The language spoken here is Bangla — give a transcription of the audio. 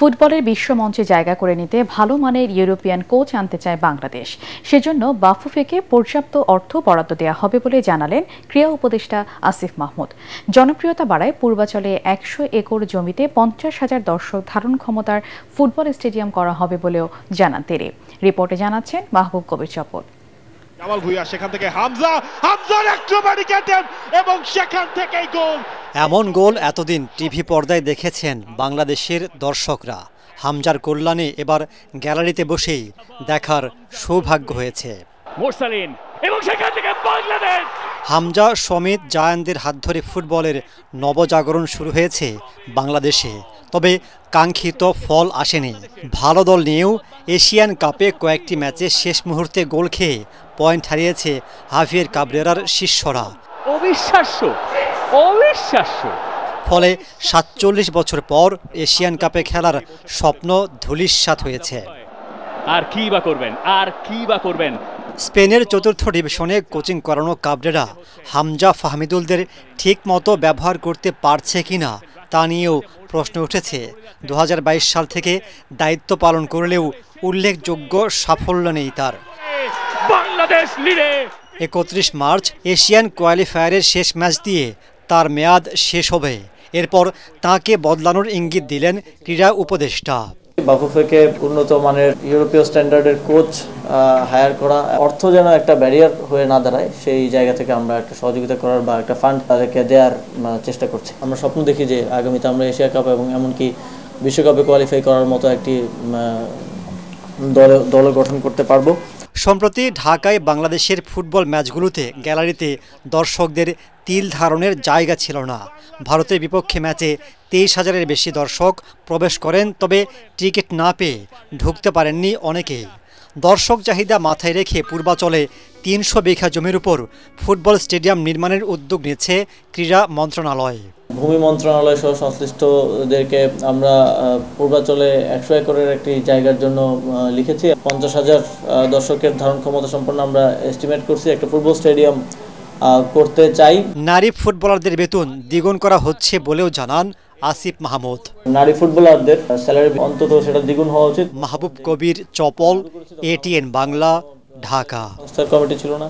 ফুটবলের বিশ্বমঞ্চে জায়গা করে নিতে ভালো মানের ইউরোপিয়ান কোচ আনতে চায় বাংলাদেশ। সেজন্য বাফুফেকে পর্যাপ্ত অর্থ বরাদ্দ দেওয়া হবে বলে জানালেন ক্রীড়া উপদেষ্টা আসিফ মাহমুদ। জনপ্রিয়তা বাড়ায় পূর্বাচলে ১০০ একর জমিতে ৫০,০০০ দর্শক ধারণ ক্ষমতার ফুটবল স্টেডিয়াম করা হবে বলেও জানান তিনি। রিপোর্টে জানাচ্ছেন মাহবুব কবির চপল। জামাল ভুঁইয়া, সেখান থেকে হামজার অ্যাক্রোব্যাটিক অ্যাটেম্প এবং সেখান থেকেই গোল। এমন গোল এতদিন টিভি পর্দায় দেখেছেন বাংলাদেশের দর্শকরা। হামজার কল্যাণে এবার গ্যালারিতে বসেই দেখার সৌভাগ্য হয়েছে। মোরসালিন এবং সেখান থেকে বাংলাদেশ। হামজা সমিত জায়ানদের হাত ধরে ফুটবলের নবজাগরণ শুরু হয়েছে বাংলাদেশে। তবে কাঙ্ক্ষিত ফল আসেনি। ভালো দল নিয়েও এশিয়ান কাপে কয়েকটি ম্যাচে শেষ মুহূর্তে গোল খেয়ে পয়েন্ট হারিয়েছে হাভিয়ের কাবরেরার শিষ্যরা। অবিশ্বাস্য অবিশ্বাস্য। ফলে ৪৭ বছর পর এশিয়ান কাপে খেলার স্বপ্ন ধূলিসাৎ হয়েছে। আর কি বা করবেন। স্পেনের চতুর্থ ডিভিশনে কোচিং করানো কাবরেরা হামজা ফাহমিদুলদের ঠিক মতো ব্যবহার করতে পারছে কিনা তা নিয়েও প্রশ্ন উঠেছে। ২০২২ সাল থেকে দায়িত্ব পালন করলেও উল্লেখযোগ্য সাফল্য নেই তার। বাংলাদেশ লিডে ৩১ মার্চ এশিয়ান কোয়ালিফায়ারের শেষ ম্যাচ দিয়ে তার মেয়াদ শেষ হবে। এরপর তাকে বদলানোর ইঙ্গিত দিলেন ক্রীড়া উপদেষ্টা। বাফুফেকে উন্নত মানের ইউরোপীয় স্ট্যান্ডার্ডের কোচ হায়ার করা, অর্থ যেন একটা ব্যারিয়ার হয়ে না দাঁড়ায়, সেই জায়গা থেকে আমরা একটা সহযোগিতা করার বা একটা ফান্ড তাদেরকে দেওয়ার চেষ্টা করছি। আমরা স্বপ্ন দেখি যে আগামীতে আমরা এশিয়া কাপ এবং এমনকি বিশ্বকাপে কোয়ালিফাই করার মতো একটি দল গঠন করতে পারবো। সম্প্রতি ঢাকায় বাংলাদেশের ফুটবল ম্যাচগুলোতে গ্যালারিতে দর্শকদের তিল ধারণের জায়গা ছিল না। ভারতের বিপক্ষে ম্যাচে ২৩,০০০-এর বেশি দর্শক প্রবেশ করেন, তবে টিকিট না পেয়ে ঢুকতে পারেননি অনেকেই। দর্শক চাহিদা মাথায় রেখে পূর্বাচলে ৩০০ বিঘা জমির উপর ফুটবল স্টেডিয়াম নির্মাণের উদ্যোগ নিচ্ছে ক্রীড়া মন্ত্রণালয়। ভূমি মন্ত্রণালয় সহ সংশ্লিষ্টদেরকে আমরা পূর্বাচলে ১০০ একরের একটি জায়গার জন্য লিখেছি। ৫০,০০০ দর্শকের ধারণ ক্ষমতা সম্পন্ন আমরা এস্টিমেট করছি একটা ফুটবল স্টেডিয়াম করতে চাই। নারী ফুটবলারদের বেতন দ্বিগুণ করা হচ্ছে বলেও জানান আসিফ মাহমুদ। নারী ফুটবলারদের স্যালারি অন্তত সেটা দ্বিগুণ হওয়া উচিত। মাহবুব কবির চপল, ATN বাংলা, ঢাকা। সংস্থার কমিটি ছিল না।